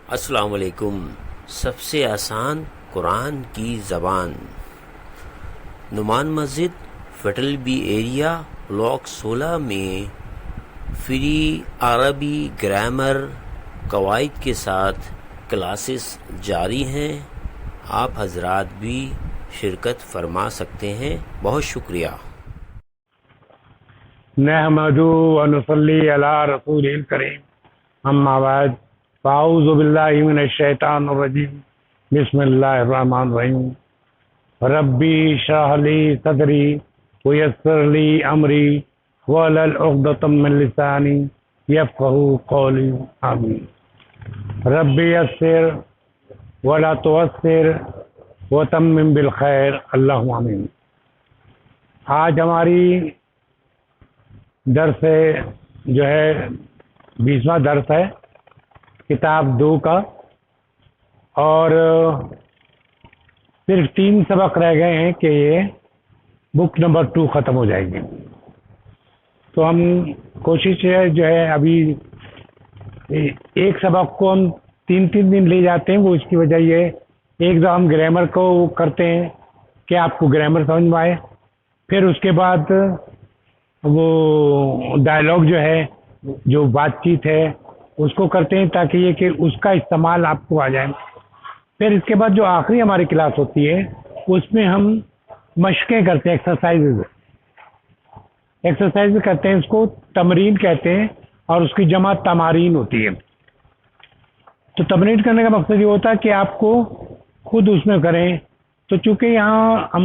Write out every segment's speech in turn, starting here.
السلام علیکم۔ سب سے آسان قرآن کی زبان، نعمان مسجد، فیڈرل بی ایریا، بلاک 16 میں فری عربی گرامر قواعد کے ساتھ کلاسز جاری ہیں۔ آپ حضرات بھی شرکت فرما سکتے ہیں۔ بہت شکریہ۔ نحمدہ و نصلی علی رسول الکریم، اما بعد، فاعوذ باللہ من الشیطان الرجیم، بسم اللہ الرحمن الرحیم۔ ربی اشرح لی صدری ویسر لی امری واحلل عقدۃ من لسانی یفقہوا قولی، آمین۔ ربی یسر ولا تعسر وتمم بالخیر، اللہم آمین۔ آج ہماری درس جو ہے 20واں درس ہے کتاب 2 کا، اور صرف 3 سبق رہ گئے ہیں کہ یہ بک نمبر 2 ختم ہو جائے گی۔ تو ہم کوشش جو ہے ابھی ایک سبق کو ہم 3 دن لے جاتے ہیں۔ وہ اس کی وجہ یہ ایک دو ہم گرامر کو کرتے ہیں کہ آپ کو گرامر سمجھ میں آئے، پھر اس کے بعد وہ ڈائلاگ جو ہے، جو بات چیت ہے، اس کو کرتے ہیں تاکہ یہ کہ اس کا استعمال آپ کو آ جائے۔ پھر اس کے بعد جو آخری ہماری کلاس ہوتی ہے اس میں ہم مشقیں کرتے ہیں، ایکسرسائز کرتے ہیں، اس کو تمرین کہتے ہیں، اور اس کی جمع تمارین ہوتی ہے۔ تو تمرین کرنے کا مقصد یہ ہوتا ہے کہ آپ کو خود اس میں کریں۔ تو چونکہ یہاں ہم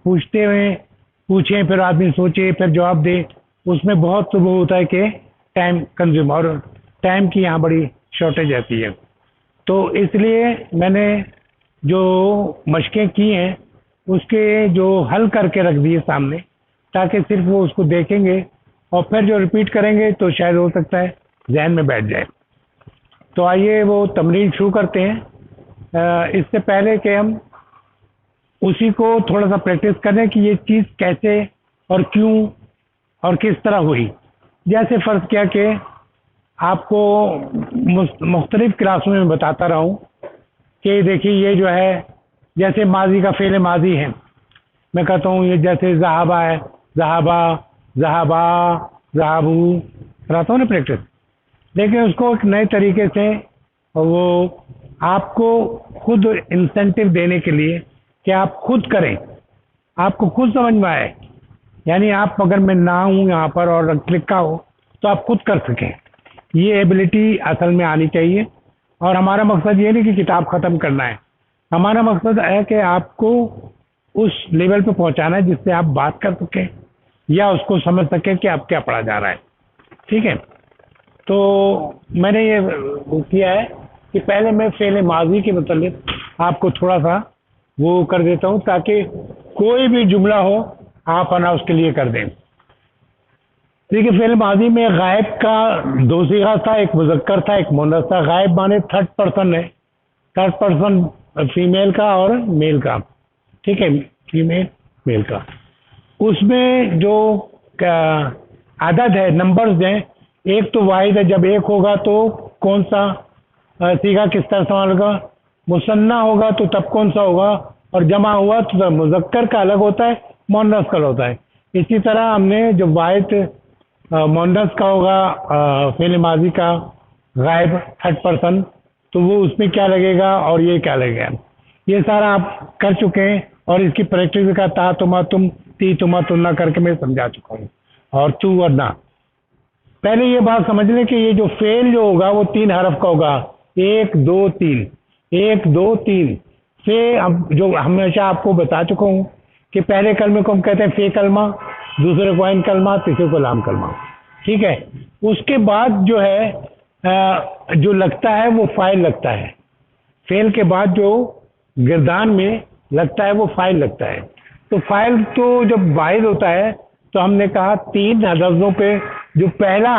پوچھیں، پھر آدمی سوچے، پھر جواب دے، اس میں بہت وہ ہوتا ہے کہ ٹائم کنزیوم، اور ٹائم کی یہاں بڑی شارٹیج آتی ہے۔ تو اس لیے میں نے جو مشقیں کی ہیں اس کے جو حل کر کے رکھ دیے سامنے، تاکہ صرف وہ اس کو دیکھیں گے اور پھر جو ریپیٹ کریں گے تو شاید ہو سکتا ہے ذہن میں بیٹھ جائے۔ تو آئیے وہ تمرین شروع کرتے ہیں۔ اس سے پہلے کہ ہم اسی کو تھوڑا سا پریکٹس کریں کہ یہ چیز کیسے اور کیوں اور کس طرح ہوئی۔ جیسے فرض کیا کہ آپ کو مختلف کلاسوں میں بتاتا رہا ہوں کہ دیکھیے یہ جو ہے، جیسے ماضی کا فعل ماضی ہے، میں کہتا ہوں یہ جیسے ذہابہ ہے، ذہابہ، ذہابہ، ذہابو، کراتا ہوں نا پریکٹس، لیکن اس کو ایک نئے طریقے سے وہ آپ کو خود انسینٹیو دینے کے لیے کہ آپ خود کریں، آپ کو خود سمجھ میں آئے، یعنی آپ اگر میں نہ ہوں یہاں پر اور لکھا ہو تو آپ خود کر سکیں۔ یہ ایبلٹی اصل میں آنی چاہیے، اور ہمارا مقصد یہ نہیں کہ کتاب ختم کرنا ہے، ہمارا مقصد ہے کہ آپ کو اس لیول پہ پہنچانا ہے جس سے آپ بات کر سکیں یا اس کو سمجھ سکیں کہ آپ کیا پڑھا جا رہا ہے۔ ٹھیک ہے، تو میں نے یہ کیا ہے کہ پہلے میں فعل ماضی کے متعلق آپ کو تھوڑا سا وہ کر دیتا ہوں، تاکہ کوئی بھی جملہ ہو آپ انا اس کے لیے کر دیں۔ دیکھیے فعل ماضی میں غائب کا 2 صیغہ تھا، ایک مذکر تھا، ایک مؤنث تھا۔ غائب مانے 3rd پرسن ہے، 3rd پرسن فیمیل کا اور میل کا، ٹھیک ہے، فیمیل میل کا۔ اس میں جو عدد ہے، نمبرز ہیں، ایک تو واحد ہے، جب ایک ہوگا تو کون سا صیغہ کس طرح استعمال ہوگا، مثنیٰ ہوگا تو تب کون سا ہوگا، اور جمع ہوا تو مذکر کا الگ ہوتا ہے، مؤنث کا الگ ہوتا ہے۔ اسی طرح ہم نے جو واحد مؤنث کا ہوگا فعل ماضی کا غائب 3rd پرسن، تو وہ اس میں کیا لگے گا اور یہ کیا لگے گا، یہ سارا آپ کر چکے ہیں، اور اس کی پریکٹس کا تا تما تم تی تما تننا کر کے میں سمجھا چکا ہوں، اور تو اور نہ۔ پہلے یہ بات سمجھ لیں کہ یہ جو فعل جو ہوگا وہ 3 حرف کا ہوگا، 1 2 3، 1 2 3 سے، جو ہمیشہ آپ کو بتا چکا ہوں کہ پہلے کلمے کو ہم کہتے ہیں فے کلمہ، دوسرے کو عین کلمہ، تیسرے کو لام کلمہ، ٹھیک ہے۔ اس کے بعد جو ہے جو لگتا ہے وہ فاعل لگتا ہے، فعل کے بعد جو گردان میں لگتا ہے وہ فاعل لگتا ہے۔ تو فاعل تو جب واحد ہوتا ہے تو ہم نے کہا 3 لفظوں پہ جو پہلا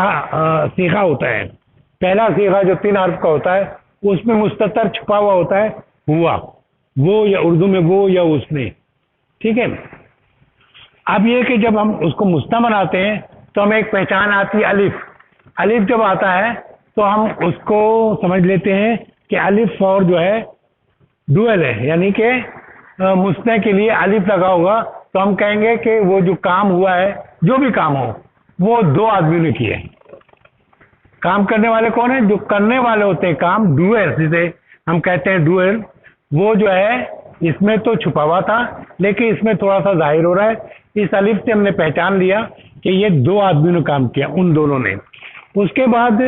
صیغہ ہوتا ہے، پہلا صیغہ جو 3 حرف کا ہوتا ہے، اس میں مستتر چھپا ہوا ہوتا ہے ہوا، وہ یا اردو میں وہ یا اس میں، ٹھیک ہے۔ اب یہ کہ جب ہم اس کو مستعمل بناتے ہیں تو ہمیں ایک پہچان آتی ہے، الف۔ الف جب آتا ہے تو ہم اس کو سمجھ لیتے ہیں کہ الف اور جو ہے ڈوئل ہے، یعنی کہ مثنیٰ کے لیے الف لگا ہوگا تو ہم کہیں گے کہ وہ جو کام ہوا ہے، جو بھی کام ہو، وہ دو آدمیوں نے کیے۔ کام کرنے والے کون ہیں؟ جو کرنے والے ہوتے ہیں کام، ڈوئر جسے ہم کہتے ہیں ڈوئر، وہ جو ہے اس میں تو چھپا ہوا تھا لیکن اس میں تھوڑا سا ظاہر ہو رہا ہے۔ اس الف سے ہم نے پہچان لیا کہ یہ دو آدمیوں نے کام کیا، ان دونوں نے۔ اس کے بعد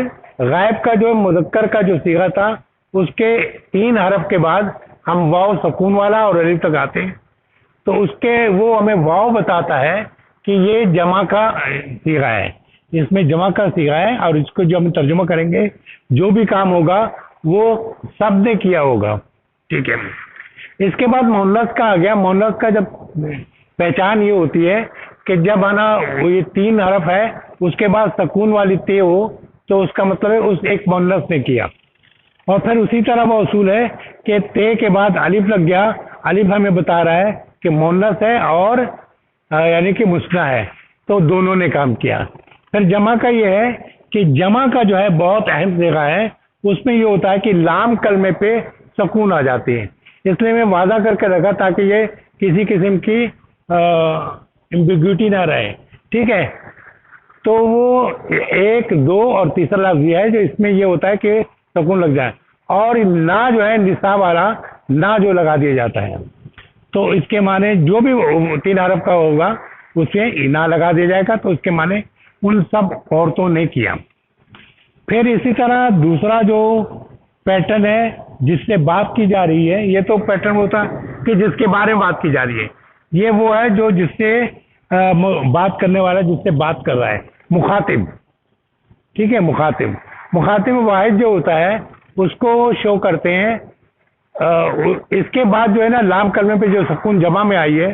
غائب کا جو مذکر کا جو صیغہ تھا، اس کے 3 حرف کے بعد ہم واو سکون والا اور الف تک آتے ہیں، تو اس کے وہ ہمیں واو بتاتا ہے کہ یہ جمع کا صیغہ ہے، اس میں جمع کا صیغہ ہے، اور اس کو جو ہم ترجمہ کریں گے، جو بھی کام ہوگا وہ سب نے کیا ہوگا، ٹھیک ہے۔ اس کے بعد مؤنث کا آ گیا۔ مؤنث کا جب پہچان یہ ہوتی ہے کہ جب ہے نا یہ 3 حرف ہے، اس کے بعد سکون والی تے ہو تو اس کا مطلب ہے اس ایک مؤنث نے کیا۔ اور پھر اسی طرح وہ اصول ہے کہ تے کے بعد الف لگ گیا، الف ہمیں بتا رہا ہے کہ مؤنث ہے اور یعنی کہ مثنیٰ ہے، تو دونوں نے کام کیا۔ پھر جمع کا یہ ہے کہ جمع کا جو ہے بہت اہم صیغہ ہے، اس میں یہ ہوتا ہے کہ لام کلمے پہ سکون آ جاتی ہے، اس لیے میں واضح کر کے رکھا تاکہ یہ کسی قسم کی ایمبیگوٹی نہ رہے، ٹھیک ہے۔ تو وہ 1، 2 اور تیسرا لفظ یہ ہے جو اس میں یہ ہوتا ہے کہ سکون لگ جائے، اور نہ جو ہے نساء والا نہ جو لگا دیا جاتا ہے، تو اس کے معنی جو بھی 3 حرف کا ہوگا اس میں نہ لگا دیا جائے گا، تو اس کے معنی ان سب عورتوں نے کیا۔ پھر اسی طرح دوسرا جو پیٹرن ہے جس سے بات کی جا رہی ہے، یہ تو پیٹرن ہوتا ہے کہ جس کے بارے میں بات کی جا رہی ہے، یہ وہ ہے جو جس سے بات کرنے والا جس سے بات کر رہا ہے، مخاطب، ٹھیک ہے۔ مخاطب واحد جو ہوتا ہے اس کو شو کرتے ہیں۔ اس کے بعد جو ہے نا لام کلمے پہ جو سکون جمع میں آئی ہے،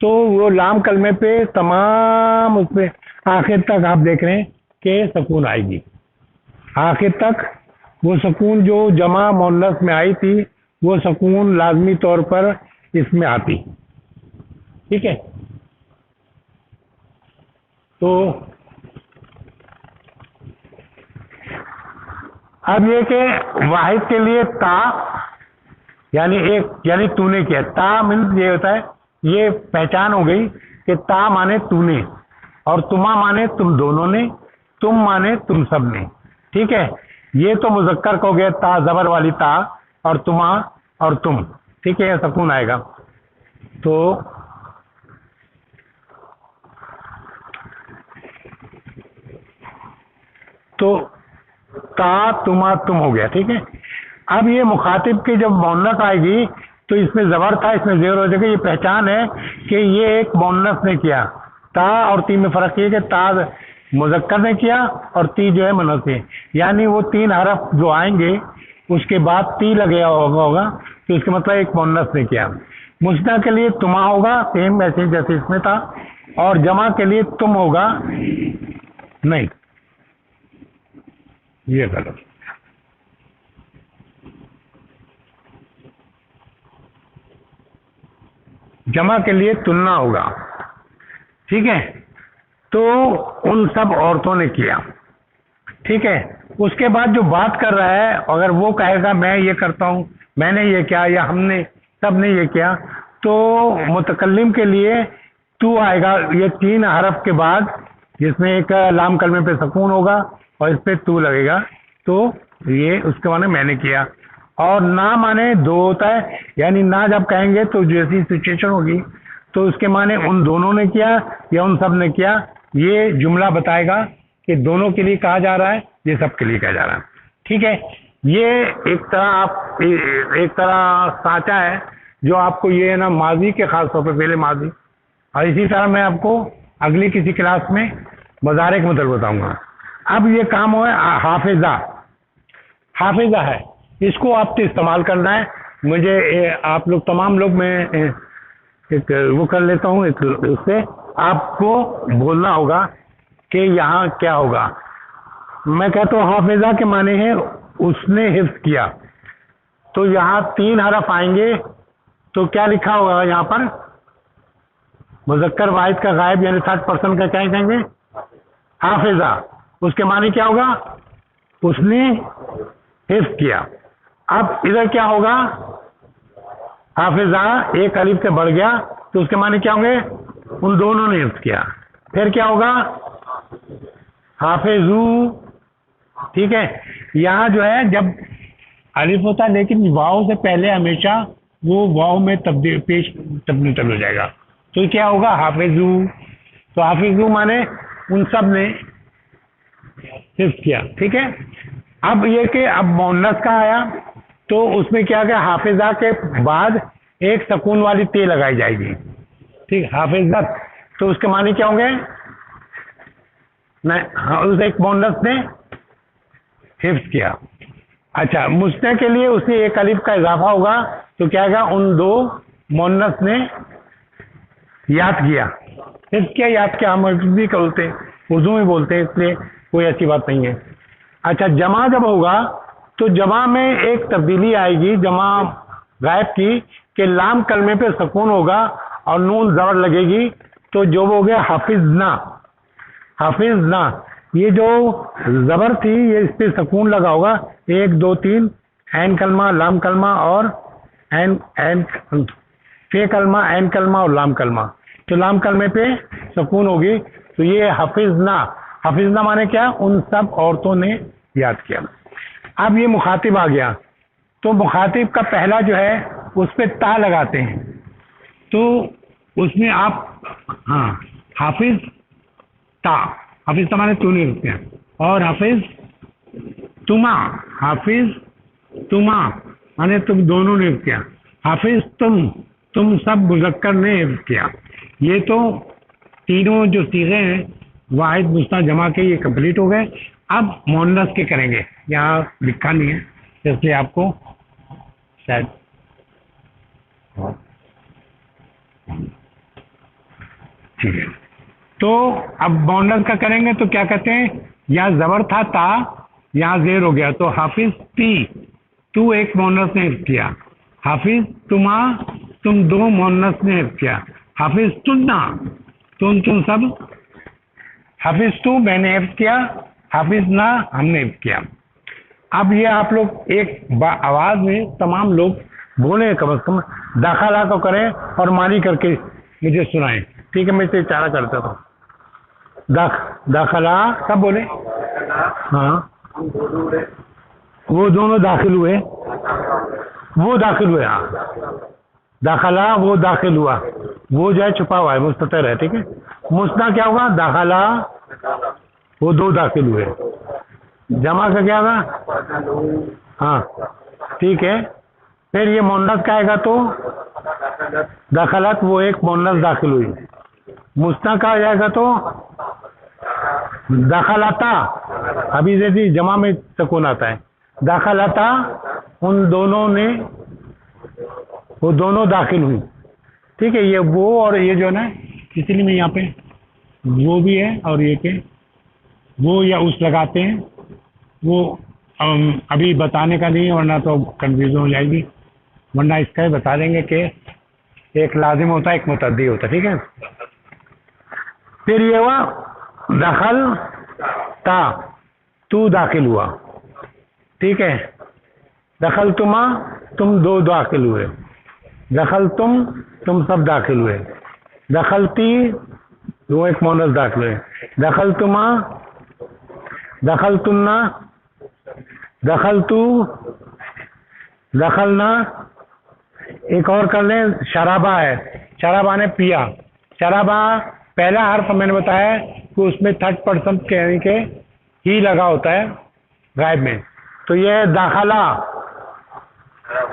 تو وہ لام کلمے پہ تمام اس پہ آخر تک آپ دیکھ رہے ہیں کہ سکون آئے گی، آخر تک وہ سکون جو جمع مؤنث میں آئی تھی وہ سکون لازمی طور پر اس میں آتی، ٹھیک ہے۔ تو اب یہ کہ واحد کے لیے تا یعنی ایک، یعنی تو نے کیا، تا مینس یہ ہوتا ہے، یہ پہچان ہو گئی کہ تا مانے تو نے، اور تما مانے تم دونوں نے، تم مانے تم سب نے، ٹھیک ہے۔ یہ تو مذکر کو گیا تا زبر والی تا، اور تما اور تم، ٹھیک ہے، سکون آئے گا۔ تو تا تما تم ہو گیا، ٹھیک ہے۔ اب یہ مخاطب کی جب مؤنث آئے گی تو اس میں زبر تھا، اس میں زیر ہو جائے گا، یہ پہچان ہے کہ یہ ایک مؤنث نے کیا۔ تا اور تی میں فرق یہ کہ تا مذکر نے کیا اور تی جو ہے مؤنث ہے، یعنی وہ 3 حرف جو آئیں گے اس کے بعد تی لگیا ہوگا تو اس کا مطلب ایک مؤنث نے کیا۔ مثنیٰ کے لیے تما ہوگا، سیم ایسے جیسے اس میں تھا، اور جمع کے لیے تم ہوگا، نہیں یہ غلط، جمع کے لیے تلنا ہوگا، ٹھیک ہے۔ تو ان سب عورتوں نے کیا، ٹھیک ہے۔ اس کے بعد جو بات کر رہا ہے اگر وہ کہے گا میں یہ کرتا ہوں، میں نے یہ کیا، یا ہم نے سب نے یہ کیا، تو متکلم کے لیے تو آئے گا، یہ 3 حرف کے بعد جس میں ایک لام کلمے پہ سکون ہوگا اور اس پہ تو لگے گا، تو یہ اس کے معنی میں نے کیا۔ اور نہ مانے 2 ہوتا ہے، یعنی نہ جب کہیں گے تو جیسی سچویشن ہوگی تو اس کے معنی ان دونوں نے کیا یا ان سب نے کیا، یہ جملہ بتائے گا کہ دونوں کے لیے کہا جا رہا ہے، یہ سب کے لیے کہا جا رہا ہے، ٹھیک ہے۔ یہ ایک طرح سانچہ ہے جو آپ کو یہ ہے نا ماضی کے خاص طور پہ پہلے ماضی، اور اسی طرح میں آپ کو اگلی کسی کلاس میں مضارع کا مطلب بتاؤں گا۔ اب یہ کام ہو ہے حافظہ ہے، اس کو آپ کو استعمال کرنا ہے۔ مجھے آپ لوگ تمام لوگ میں ایک وہ کر لیتا ہوں، ایک اس سے آپ کو بولنا ہوگا کہ یہاں کیا ہوگا۔ میں کہتا ہوں حافظہ کے معنی ہے اس نے حفظ کیا، تو یہاں 3 حرف آئیں گے تو کیا لکھا ہوگا یہاں پر؟ مذکر واحد کا غائب یعنی 3rd پرسن کا کیا کہیں گے؟ حافظہ۔ اس کے معنی کیا ہوگا؟ اس نے حفظ کیا. اب ادھر کیا ہوگا؟ حافظہ ایک الف سے بڑھ گیا تو اس کے معنی کیا ہوں گے؟ ان دونوں نے حفظ کیا. پھر کیا ہوگا؟ حافظو. ٹھیک ہے. یہاں جو ہے جب الف ہوتا ہے لیکن واؤ سے پہلے ہمیشہ وہ واؤ میں تبدیل ہو جائے گا. تو کیا ہوگا؟ حافظو. تو حافظو مانے ان سب نے حفظ کیا. ٹھیک ہے. اب یہ کہ اب مؤنث کا آیا تو اس میں کیا کہ حافظہ کے بعد ایک سکون والی تے لگائی جائے گی. ٹھیک. حافظت. تو اس کے معنی کیا ہوں گے؟ اس ایک مؤنث نے حفظ کیا. اچھا مستع کے لیے اس نے ایک الف کا اضافہ ہوگا تو کیا ہوگا؟ ان دو مؤنث نے یاد کیا. حفظ کیا، یاد کیا. ہم بھی بولتے ہیں، اردو میں بولتے ہیں، اس لیے کوئی ایسی بات نہیں ہے. اچھا جمع جب ہوگا تو جمع میں ایک تبدیلی آئے گی جمع غائب کی کہ لام کلمے پہ سکون ہوگا اور نون زبر لگے گی تو جو ہو گیا حافظنا. حافظنا. یہ جو زبر تھی یہ اس پہ سکون لگا ہوگا. 1 2 3 عین کلمہ، لام کلمہ اور فے کلمہ، عین کلمہ اور لام کلمہ. تو لام کلمے پہ سکون ہوگی تو یہ حافظنا. حافظنا مانے کیا؟ ان سب عورتوں نے یاد کیا. اب یہ مخاطب آ گیا تو مخاطب کا پہلا جو ہے اس پہ تا لگاتے ہیں تو اس میں آپ حافظ تا. حافظ تا مانے تو نہیں رکھتے ہیں. اور حافظ تما. حافظ تما مانے تم دونوں نے حفظ کیا. حافظ تم سب مذکر نے حفظ کیا. یہ تو تینوں جو صیغے ہیں واحد مثنیٰ جمع کے یہ کمپلیٹ ہو گئے. اب مؤنث کے کریں گے. یہاں لکھا نہیں ہے اس لیے آپ کو شاید ٹھیک ہے. تو اب مؤنث کا کریں گے تو کیا کہتے ہیں؟ یہاں زبر تھا تا، یہاں زیر ہو گیا تو حافظ تی. تو ایک مؤنث نے حفظ کیا. حافظ تما تم دو مؤنث نے حفظ کیا. حافظ تنا تم سب. حافظ تو میں نے حفظ کیا. حافظ نہ ہم نے حفظ کیا. اب یہ آپ لوگ ایک آواز میں تمام لوگ بولیں، کم از کم داخلہ تو کریں اور معنی کر کے مجھے سنائیں. ٹھیک ہے. میں اسے اشارہ کرتا ہوں. داخلہ سب بولے. ہاں وہ دونوں داخل ہوئے. وہ داخل ہوئے. ہاں داخلہ وہ داخل ہوا. وہ جو ہے چھپا ہوا ہے، مستتر ہے. ٹھیک ہے. مثنیٰ کیا ہوگا؟ داخلہ وہ دو داخل ہوئے. جمع کا کیا ہوگا؟ ہاں ٹھیک ہے. پھر یہ مؤنث کا آئے گا تو داخلت وہ ایک مؤنث داخل ہوئی. مثنیٰ کا آ جائے گا تو داخلتا. ابھی سے جمع میں سکون آتا ہے. داخلتا ان دونوں نے وہ دونوں داخل ہوئی. ٹھیک ہے. یہ وہ اور یہ جو ہے نا اسی لیے میں یہاں پہ وہ بھی ہے اور یہ کہ وہ یا اس لگاتے ہیں. وہ ابھی بتانے کا نہیں ورنہ تو کنفیوژن ہو جائے گی. ورنہ اس کا بتا دیں گے کہ ایک لازم ہوتا ہے ایک متعدی ہوتا ہے. ٹھیک ہے. پھر یہ ہوا دخل تا تو داخل ہوا. ٹھیک ہے. دخل تما تم دو داخل ہوئے. دخل تم سب داخل ہوئے. دخلتی وہ ایک مؤنث داخل ہوئے. دخل تما دخل تنا دخل تو دخلنا. ایک اور کر لیں. شرابہ ہے. شرابہ نے پیا. شرابہ پہلا حرف میں نے بتایا کہ اس میں 30% کہنے کے ہی لگا ہوتا ہے غائب میں. تو یہ داخلہ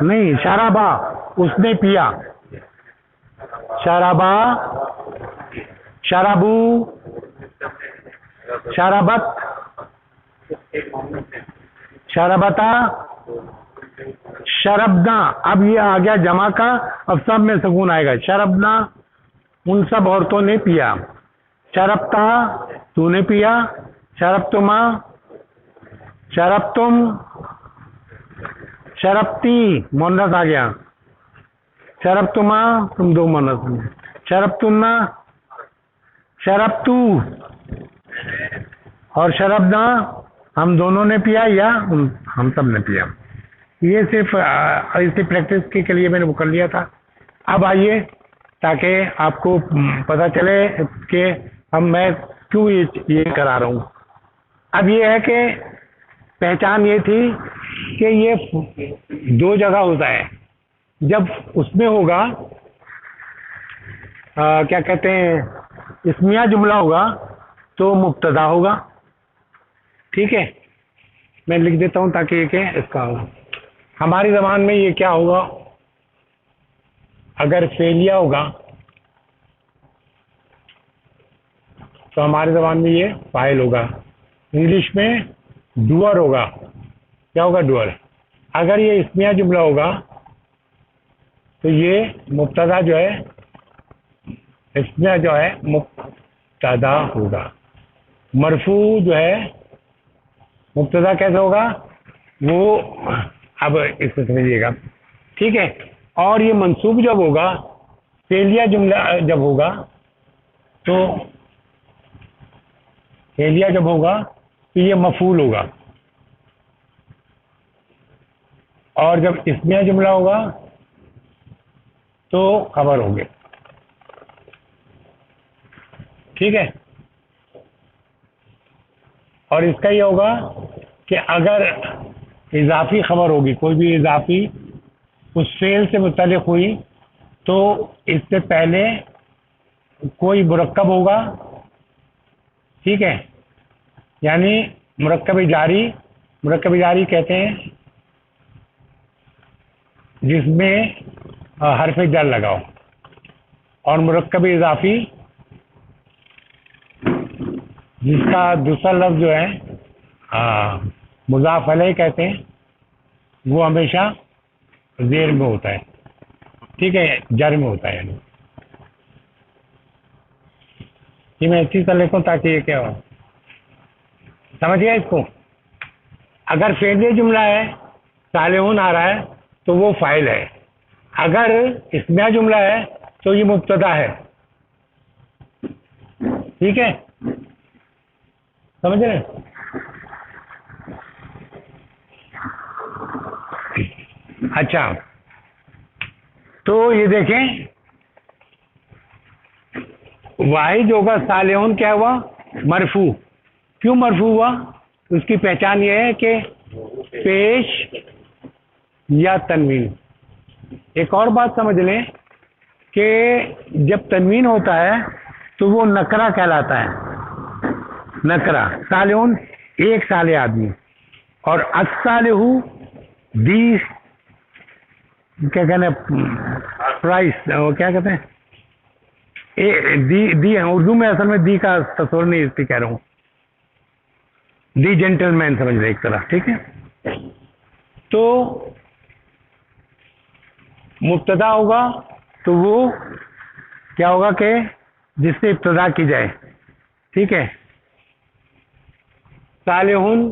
نہیں. شرابہ اس نے پیا. شرابہ شرابو شرابت شربتا شربنا. اب یہ آ گیا جمع کا. اب سب میں سکون آئے گا. شربنا ان سب عورتوں نے پیا. شربتا تو نے پیا. شربتما شربتم. شربتی مؤنث آ گیا. شربتما تم دو مؤنث. شربتنا شربتو اور شربنا ہم دونوں نے پیا یا ہم سب نے پیا. یہ صرف اسی پریکٹس کے لیے میں نے وہ کر لیا تھا. اب آئیے تاکہ آپ کو پتہ چلے کہ میں کیوں یہ کرا رہا ہوں. اب یہ ہے کہ پہچان یہ تھی کہ یہ دو جگہ ہوتا ہے. جب اس میں ہوگا کیا کہتے ہیں اسمیہ جملہ ہوگا تو مبتدا ہوگا. ٹھیک ہے, میں لکھ دیتا ہوں تاکہ یہ کہ اس کا ہوگا. ہماری زبان میں یہ کیا ہوگا, اگر فعلیہ ہوگا تو ہماری زبان میں یہ فاعل ہوگا. انگلش میں ڈوئر ہوگا. کیا ہوگا؟ ڈوئر. اگر یہ اسمیہ جملہ ہوگا تو یہ مبتدا جو ہے اسمیہ جو ہے مبتدا ہوگا. مرفوع جو ہے مبتدا کیسے ہوگا وہ اب اس سے سمجھیے گا. ٹھیک ہے. اور یہ منصوب جب ہوگا, فعلیہ جملہ جب ہوگا تو فعلیہ جب ہوگا تو یہ مفعول ہوگا. اور جب اسمیہ جملہ ہوگا تو خبر ہوگی. ٹھیک ہے. اور اس کا یہ ہوگا کہ اگر اضافی خبر ہوگی, کوئی بھی اضافی اس فعل سے متعلق ہوئی تو اس سے پہلے کوئی مرکب ہوگا. ٹھیک ہے. یعنی مرکب جاری کہتے ہیں جس میں حرف جر لگاؤ, اور مرکب اضافی جس کا دوسرا لفظ جو ہے مضاف الیہ کہتے ہیں, وہ ہمیشہ زیر میں ہوتا ہے. ٹھیک ہے, جر میں ہوتا ہے. یعنی یہ میں اسی طرح لکھوں تاکہ یہ کیا ہو سمجھیے اس کو. اگر فعلیہ جملہ ہے, صالحون آ رہا ہے تو وہ فاعل ہے. اگر اسمیہ جملہ ہے تو یہ مبتدا ہے. ٹھیک ہے, سمجھ رہے ہیں؟ اچھا, تو یہ دیکھیں واحد ہوگا صالحون کیا ہوا؟ مرفوع. کیوں مرفوع ہوا؟ اس کی پہچان یہ ہے کہ پیش یا تنوین. ایک اور بات سمجھ لیں کہ جب تنوین ہوتا ہے تو وہ نکرہ کہلاتا ہے. نکرہ. صالحون ایک صالح آدمی, اور الصالح دی کیا کہتے ہیں پرائس, وہ کیا کہتے ہیں دی اردو میں اصل میں دی کا تصور نہیں, اس کی کہہ رہا ہوں دی جینٹل مین سمجھ لیں ایک طرح. ٹھیک ہے. تو مبتدا ہوگا تو وہ کیا ہوگا کہ جس سے ابتدا کی جائے. ٹھیک ہے. صالحون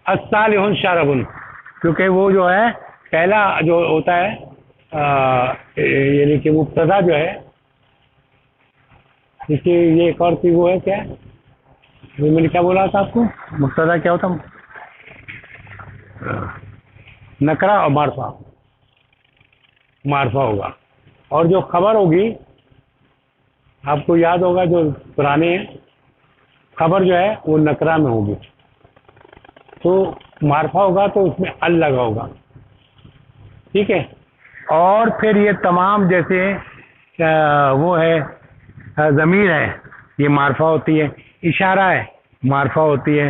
الصالحون شاربون, کیونکہ وہ جو ہے پہلا جو ہوتا ہے یعنی کہ مبتدا جو ہے اس کی یہ ایک اور تھی, وہ ہے کیا, میں نے کیا بولا تھا آپ کو, مبتدا کیا ہوتا نکرہ اور معرفہ ہوگا. اور جو خبر ہوگی آپ کو یاد ہوگا جو پرانے ہیں, خبر جو ہے وہ نکرہ میں ہوگی. تو معرفہ ہوگا تو اس میں ال لگا ہوگا. ٹھیک ہے. اور پھر یہ تمام جیسے وہ ہے ضمیر ہے یہ معرفہ ہوتی ہے, اشارہ ہے معرفہ ہوتی ہے,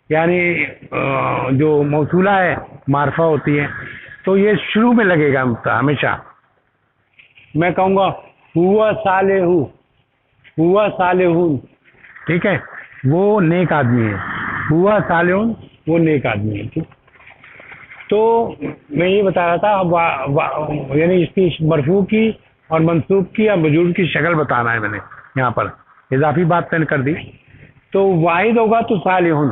یعنی جو موصولہ ہے معرفہ ہوتی ہے. تو یہ شروع میں لگے گا ہمیشہ. میں کہوں گا ہوا صالح, ہوا صالحون. ٹھیک ہے, وہ نیک آدمی ہے. ہوا صالحون, وہ نیک آدمی ہے. ٹھیک. تو میں یہ بتا رہا تھا یعنی اس کی مرفوع کی اور منصوب کی اور مجرور کی شکل بتانا ہے. میں نے یہاں پر اضافی بات پین کر دی. تو واحد ہوگا تو صالحون.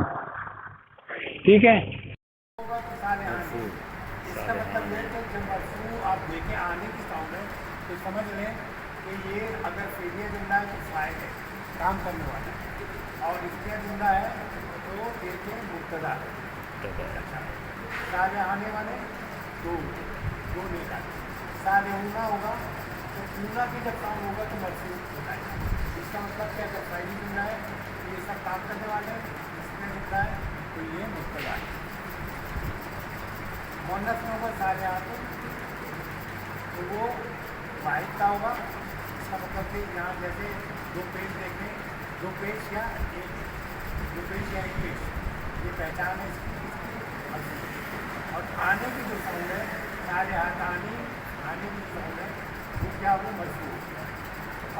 ٹھیک ہے. اس کا مطلب یہ ہے کہ جب مرفوع آپ دیکھیں آنے کی ساؤنڈ ہے تو سمجھ لیں کہ یہ اگر فعلیہ جملہ ہے تو فاعل ہے، کام کرنے والا ہے، اور اسمیہ جملہ ہے تو یہ تو مبتدا ہے۔ صالحانے والے دو نیک آدمی، صالحون ہوگا تو اونا بھی جب کام ہوگا تو مرفوع ہوتا ہے۔ اس کا مطلب کہ اگر فعلی جملہ ہے تو یہ سب کام کرنے والے ہیں، اسمیہ جملہ ہے تو یہ مبتدا ہے۔ مؤنث میں ہوگا صالحات تو وہ واحد کا ہوگا، اس کا مطلب کہ یہاں جیسے دو پیش دیکھیں، دو پیش یا ایک پیش، یہ پہچان ہے اس کی مرفوع۔ اور آنے کی جو ساؤنڈ ہے صالحات آنے کی ساؤنڈ ہے وہ کیا وہ مرفوع۔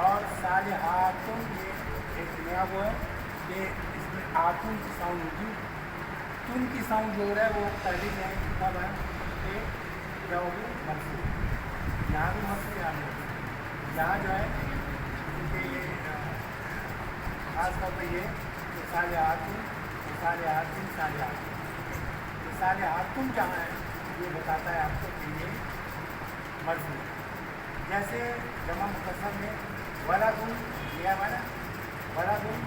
اور صالحاتن یہ ایک نیا وہ ہے کہ اس میں آتن کی ساؤنڈ ہوگی، تن کی ساؤنڈ جو ہے وہ پہلے جو ہے کتاب ہے کہ کیا ہوگی مرفوع، یہاں بھی مرفوع یہاں بھی مرفوع۔ یہاں جو ہے کیونکہ یہ خاص طور پہ یہ کہ صالحاتن صالحاتن جہاں ہے یہ بتاتا ہے آپ کو کہ یہ مرفوع۔ جیسے جمع مکسر میں ولدن لیا ہوا نا، ولدن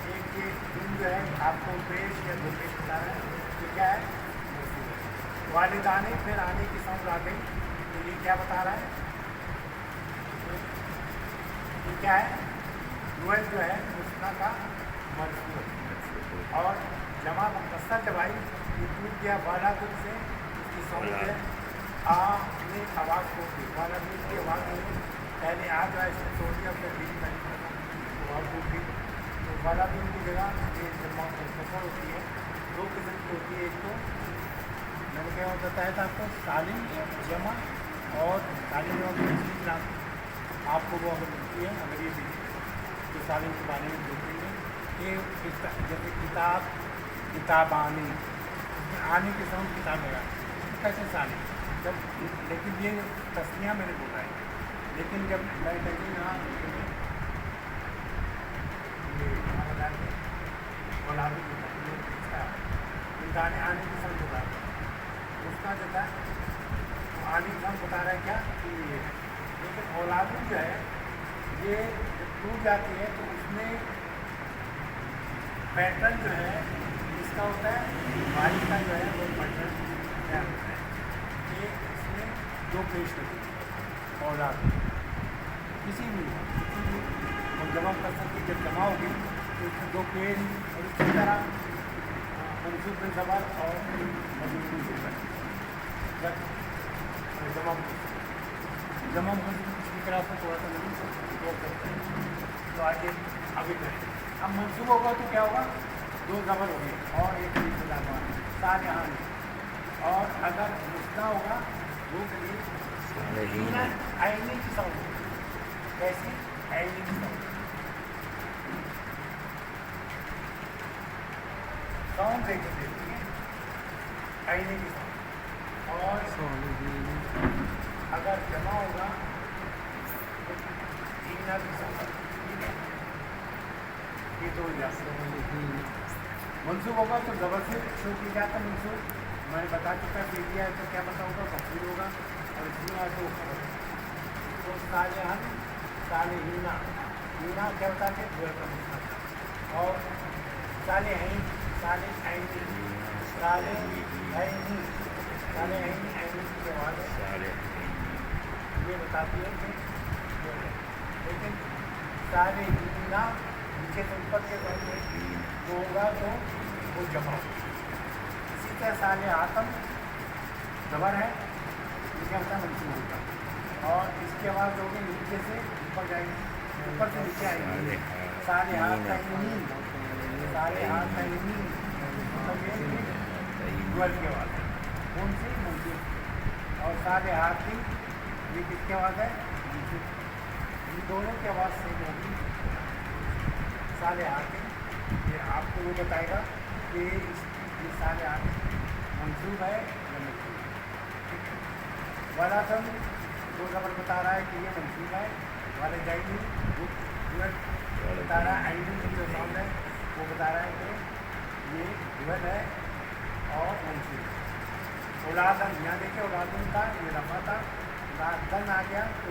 ایک یہ دن جو ہے آپ کو پیش یا دو پیش بتا رہا ہے، یہ کیا ہے مرفوع ہے۔ والدانے پھر آنے کی ساؤنڈ آ گئی تو یہ کیا بتا رہا ہے، یہ کیا ہے روئل جو ہے مسنا کا مرفوع ہے۔ اور جمع مکسر جب آئی یہ ٹوٹ گیا والا دن سے، اس کی ساؤنڈ ہے آ نے آواز کھول دی، والا دن کی آواز ہوئی، پہلے آ جو ہے اس نے توڑ دیا، پھر بیچ میں آواز ٹوٹ گئی۔ تو والا دن کی جگہ یہ جمع مکسر ہوتی ہے، دو قسم کی ہوتی ہے، ایک تو میں نے کیا بتایا تھا آپ کو سالم جمع، اور سالم جمع کی دوسری کلاس آپ کو وہ اگر ملتی ہے اگر یہ دیکھیں تو سالم کے بارے میں دیکھیں گے کہ جیسے کتاب آنے، اس میں آنے کے ساؤنڈ کتاب لگا کیسے سالم جب، لیکن یہ تسنیہ میں نے بولا ہے، لیکن جب میں کہیں یہاں اولادی گانے آنے کی سمجھ بتا رہا ہے، اس کا جو ہے آنے کی سمجھ بتا رہا ہے کیا کہ یہ ہے، لیکن اولادی جو ہے یہ جب ٹوٹ جاتی ہے تو اس میں پیٹرن جو ہے اس کا ہوتا ہے بھائی کا جو ہے وہ پیٹرن تیار ہوتا ہے کہ اس میں دو پیش لگے اولاد کسی بھی اور جمع کر سکتے، جب جمع ہوگی تو اس میں دو پیش، اور اسی طرح منصوب بن زبر اور منصوب بن زبر جب جمع منصوب کسی طرح سے تھوڑا سا نہیں تو آگے ابھی کریں۔ اب منصوب ہوگا تو کیا ہوگا، دو زبر ہو گئے اور ایک صالحان، اور اگر مسنا ہوگا وہ آئینے کی ساؤنڈ ہوگی، کیسی آئینے کی ساؤنڈ دیکھیں دیکھتی ہے آئینے کی ساؤنڈ، اور اگر جمع ہوگا تو اینا کی ساؤنڈ، یہ دو منصوب ہوگا تو زبر سے شروع کی جاتا ہے منصوب، میں نے بتا چکا کہ دیا ہے تو کیا پتہ ہوگا مفعول ہوگا، اور اس میں تو خبر تو صالحان صالحینا، ہینا کیا بتاتے ہیں دوئے کا مسئلہ، اور صالحین صالحین صالحین صالحین کی آواز ہے یہ بتاتی ہے کہ لیکن صالحینا نیچے سے اوپر کے بارے میں جو ہوگا تو وہ جمع ہوگا۔ اسی طرح صالحاتم زبر ہے نیچے ہوتا ہے منصوب ہوگا، اور اس کی آواز جو ہوگی نیچے سے اوپر جائے گی، اوپر سے نیچے آئے گی، صالحاتین صالحاتین مطلب یہ ڈوئل کی آواز ہے، ان سے منصوب، اور صالحاتی یہ کس کی آواز ہے منصوب، ان دونوں کی آواز سیم ہوگی۔ صالحات یہ آپ کو وہ بتائے گا کہ یہ صالحات منصوب ہے یا منصوب ہے۔ والدن دو زبر بتا رہا ہے کہ یہ منصوب ہے، والدین وہ بتا رہا ہے، عین کی جو ساؤنڈ ہے وہ بتا رہا ہے کہ یہ ڈوئل ہے اور منصوب ہے۔ اولادن یہاں دیکھیں اولادن کا یہ رفع تھا، اولادن آ گیا تو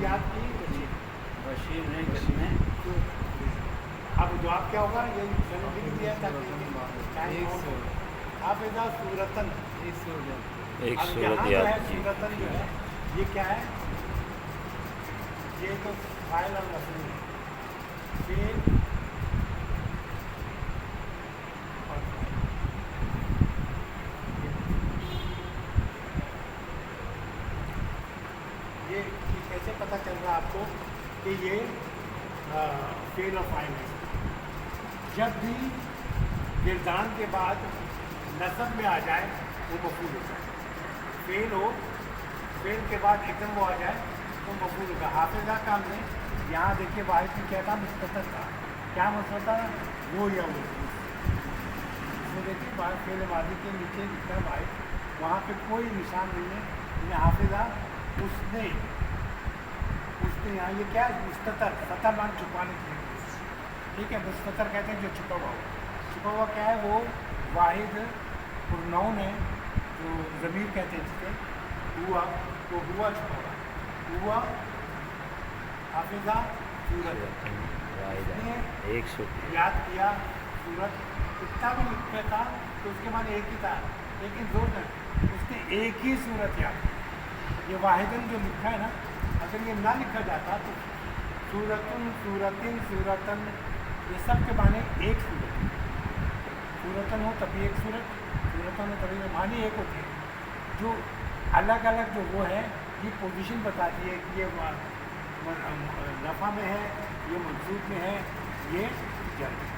یاد کی بشیر نے کتنے اب جواب کیا ہوگا یہ چلو لکھ دیا تاکہ حافظہ سورتن ایک اب صورت یہاں جو یاد ہے کی سورتن جو ہے یہ کیا ہے یہ تو فائل اور مفعول ہے فعل اور فاعل۔ یہ کیسے پتہ چل رہا آپ کو کہ یہ فعل اور فاعل ہے جب بھی گردان کے بعد نصب میں آ جائے وہ مفعول ہوتا ہے فعل ہو فعل کے بعد ایک دم وہ آ جائے تو مفعول ہوگا حافظہ کا ہم نے یہاں دیکھیے واحد میں کیا تھا مستتر تھا کیا مسئلہ تھا وہ یا وہ اس میں دیکھیے باہر فعل ماضی کے نیچے لکھا ہے واحد وہاں پہ کوئی نشان نہیں ہے یعنی حافظہ اس نے یہاں یہ کیا ہے مستتر سطر مان چھپانے کے لیے ٹھیک ہے مستتر کہتے ہیں جو چھپا ہوا کیا ہے وہ واحد پرناؤن ہے جو ضمیر کہتے ہیں جسے ہوا تو ہوا چھپا ہوا حافظہ صورت ایک صورت یاد کیا صورت اتنا بھی لکھا تھا تو اس کے معنی ایک ہی تھا لیکن زور نہیں اس نے ایک ہی صورت یاد کی یہ واحدن جو لکھا ہے نا اگر یہ نہ لکھا جاتا تو صورتن صورتن یہ سب کے معنی ایک صورت صورتن ہو تبھی ایک صورت صورتن ہو تبھی معنی ایک ہوتی ہے جو الگ الگ جو وہ ہے یہ پوزیشن بتاتی ہے کہ یہ رفع میں ہے یہ منصوب میں ہے یہ جر میں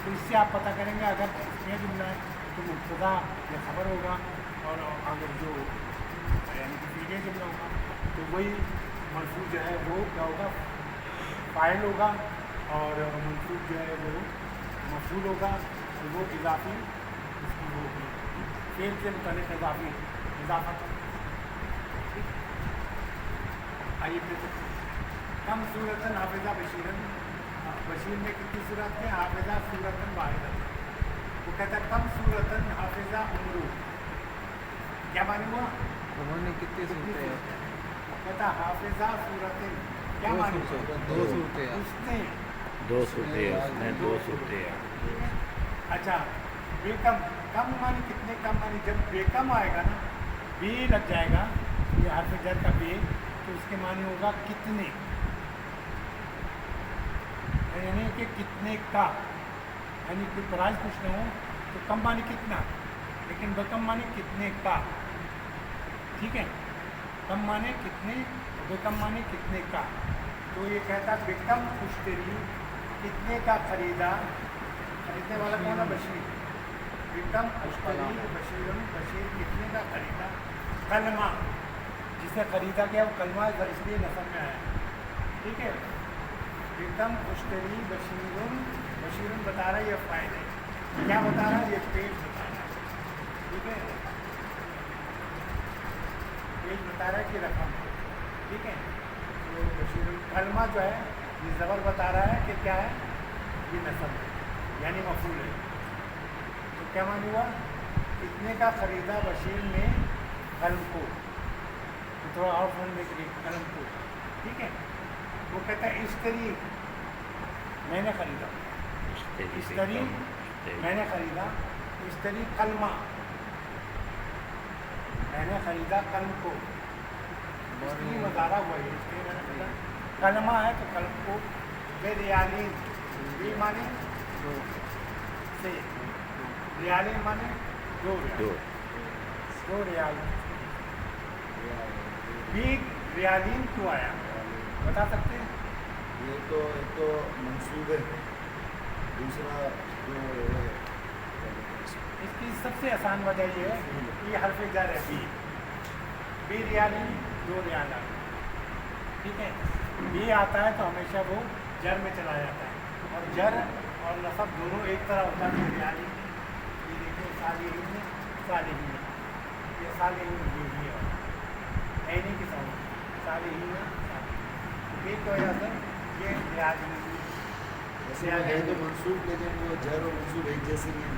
تو اس سے آپ پتہ کریں گے اگر اس میں جملہ ہے تو مبتدا یا خبر ہوگا اور اگر جو یعنی کہ فعلیہ جملہ ہوگا تو وہی منصوب جو ہے وہ کیا ہوگا فاعل ہوگا اور منصوب جو ہے وہ مفعول ہوگا تو وہ اضافی اس کی وہ ہوگی فعل سے متعلق اضافت آئیے پھر کم صورتن حافظہ بشیرن بشیر میں کتنی صورت ہے حافظہ صورتن واحدہ وہ کہتا ہے کم صورتن حافظہ عمرو کیا معنی ہوا انہوں نے کتنی صورتیں ہیں کہتا حافظہ صورتن کیا معنی ہوا دو صورتیں ہیں اس نے دو صورتیں اچھا بے کم معنی کتنے کم معنی جب بے کم آئے گا نا بے لگ جائے گا یہ حرف جر کا بے تو اس کے معنی ہوگا کتنے یعنی کہ کتنے کا یعنی کوئی پرائز پوچھنا ہو تو کم معنی کتنا لیکن بکم معنی کتنے کا ٹھیک ہے کم معنی کتنے بکم معنی کتنے کا تو یہ کہتا بکم اشتری کتنے کا خریدا خریدنے والا کون ہے بشیر بکم اشتری بشیر کتنے کا خریدا کلمہ جسے خریدا گیا وہ کلمہ اس لیے نصب میں آیا ٹھیک ہے بکم اشتری بشیر بتا رہا ہے یہ فائل ہے کیا بتا رہا ہے یہ پیج بتا رہا ہے ٹھیک ہے پیج بتا رہا ہے کہ رقم ٹھیک ہے تو بشیر کلمہ جو ہے یہ زبر بتا رہا ہے کہ کیا ہے یہ نصب ہے یعنی مفعول ہے تو کیا معنی ہوا کتنے کا خریدا بشیر نے قلم کو تو تھوڑا اور سمجھنے کے لیے قلم کو ٹھیک ہے وہ کہتا ہے اشتری میں نے خریدا اشتری میں نے خریدا اشتری کلمہ میں نے خریدا قلم کو اشتری مظاہرہ ہوا ہے اشتری میں نے خریدا کلمہ ہے تو قلم کو بے ریالین بے معنی سے ریالین معنی دو ریال بی ریالین کیوں آیا بتا سکتے ہیں یہ تو ایک تو منصوب ہے دوسرا جو ہے اس کی سب سے آسان وجہ یہ ہے کہ یہ حرف جر ہے بی ریالین دو ریالہ ٹھیک ہے بی آتا ہے تو ہمیشہ وہ جر میں چلا جاتا ہے اور جر اور نصب دونوں ایک طرح ہوتا ہے ریالین یہ دیکھیں صالحین یہ صالحین یہ بھی ہے نہیں کی سمجھ صالحین ایک وجہ سے یہ ریالین ویسے ہے تو منصوب لیکن وہ جر اور منصوب ایک جیسے ہی ہیں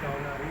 $2,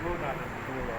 $2।